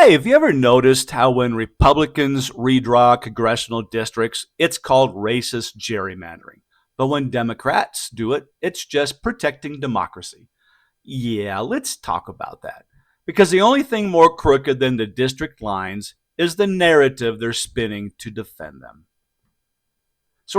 Hey, have you ever noticed how when Republicans redraw congressional districts, it's called racist gerrymandering? But when Democrats do it, it's just protecting democracy. Yeah, let's talk about that. Because the only thing more crooked than the district lines is the narrative they're spinning to defend them. So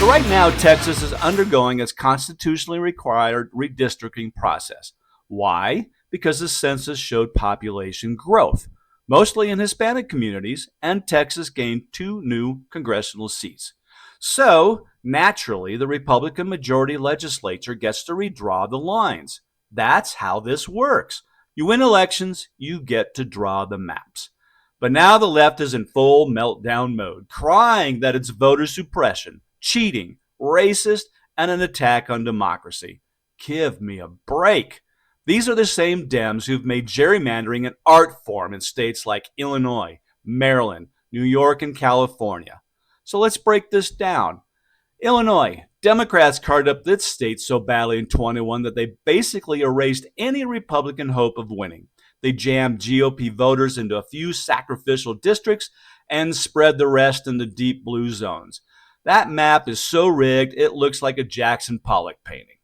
right now, Texas is undergoing its constitutionally required redistricting process. Why? Because the census showed population growth, mostly in Hispanic communities, and Texas gained 2 new congressional seats. So, naturally, the Republican majority legislature gets to redraw the lines. That's how this works. You win elections, you get to draw the maps. But now the left is in full meltdown mode, crying that it's voter suppression, cheating, racist, and an attack on democracy. Give me a break. These are the same Dems who've made gerrymandering an art form in states like Illinois, Maryland, New York, and California. So let's break this down. Illinois, Democrats carved up this state so badly in 21 that they basically erased any Republican hope of winning. They jammed GOP voters into a few sacrificial districts and spread the rest in the deep blue zones. That map is so rigged, it looks like a Jackson Pollock painting.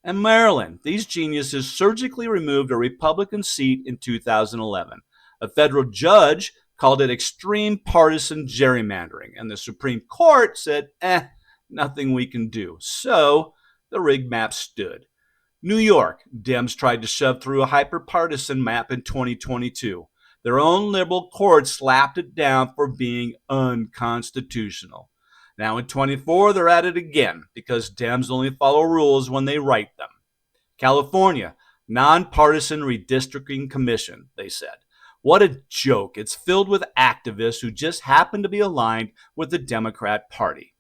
And Maryland, these geniuses surgically removed a Republican seat in 2011. A federal judge called it extreme partisan gerrymandering, and the Supreme Court said, nothing we can do. So the rigged map stood. New York, Dems tried to shove through a hyperpartisan map in 2022. Their own liberal court slapped it down for being unconstitutional. Now in 24, they're at it again because Dems only follow rules when they write them. California, nonpartisan redistricting commission, they said. What a joke. It's filled with activists who just happen to be aligned with the Democrat Party.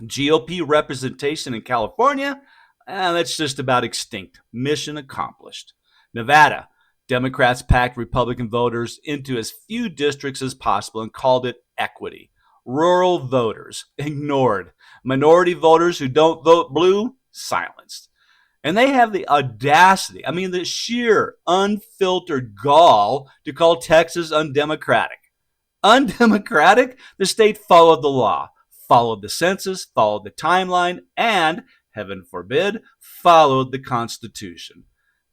GOP representation in California, that's just about extinct. Mission accomplished. Nevada, Democrats packed Republican voters into as few districts as possible and called it equity. Rural voters ignored. Minority voters who don't vote blue silenced. And they have the audacity, the sheer unfiltered gall to call Texas undemocratic. Undemocratic? The state followed the law, followed the census, followed the timeline, and, heaven forbid, followed the Constitution.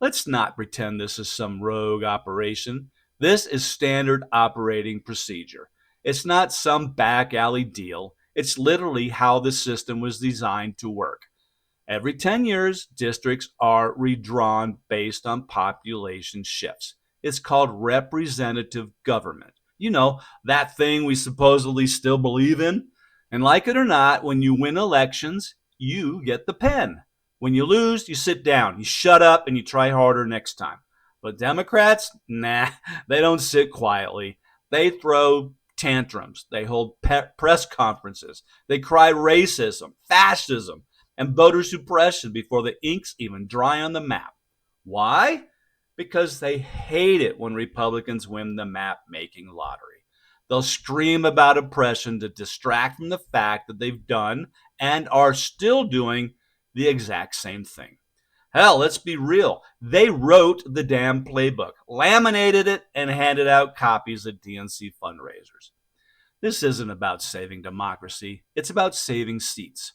Let's not pretend this is some rogue operation. This is standard operating procedure. It's not some back alley deal. It's literally how the system was designed to work. Every 10 years, districts are redrawn based on population shifts. It's called representative government. You know, that thing we supposedly still believe in. And like it or not, when you win elections, you get the pen. When you lose, you sit down, you shut up, and you try harder next time. But Democrats, they don't sit quietly. They throw tantrums. They hold press conferences. They cry racism, fascism, and voter suppression before the ink's even dry on the map. Why? Because they hate it when Republicans win the map-making lottery. They'll scream about oppression to distract from the fact that they've done and are still doing the exact same thing. Hell, let's be real. They wrote the damn playbook, laminated it, and handed out copies at DNC fundraisers. This isn't about saving democracy. It's about saving seats.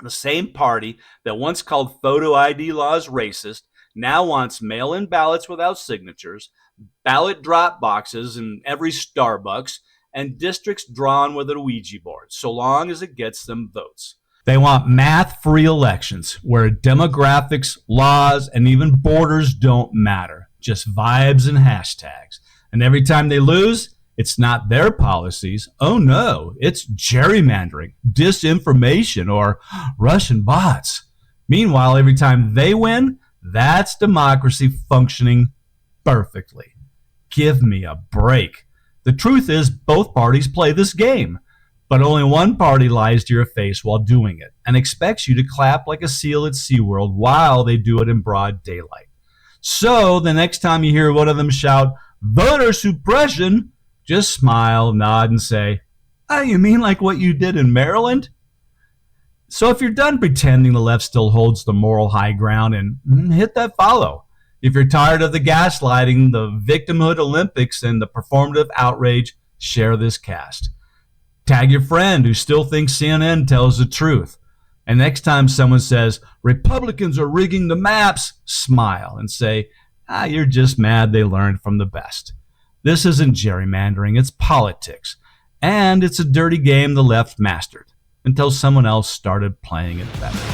The same party that once called photo ID laws racist now wants mail-in ballots without signatures, ballot drop boxes in every Starbucks, and districts drawn with a Ouija board, so long as it gets them votes. They want math-free elections where demographics, laws, and even borders don't matter, just vibes and hashtags. And every time they lose, it's not their policies. Oh no, it's gerrymandering, disinformation, or Russian bots. Meanwhile, every time they win, that's democracy functioning perfectly. Give me a break. The truth is, both parties play this game. But only one party lies to your face while doing it and expects you to clap like a seal at SeaWorld while they do it in broad daylight. So the next time you hear one of them shout, "Voter suppression," just smile, nod, and say, "Oh, you mean like what you did in Maryland?" So if you're done pretending the left still holds the moral high ground, and hit that follow. If you're tired of the gaslighting, the victimhood Olympics, and the performative outrage, share this cast. Tag your friend who still thinks CNN tells the truth. And next time someone says, "Republicans are rigging the maps," smile and say, "You're just mad they learned from the best." This isn't gerrymandering, it's politics. And it's a dirty game the left mastered until someone else started playing it better.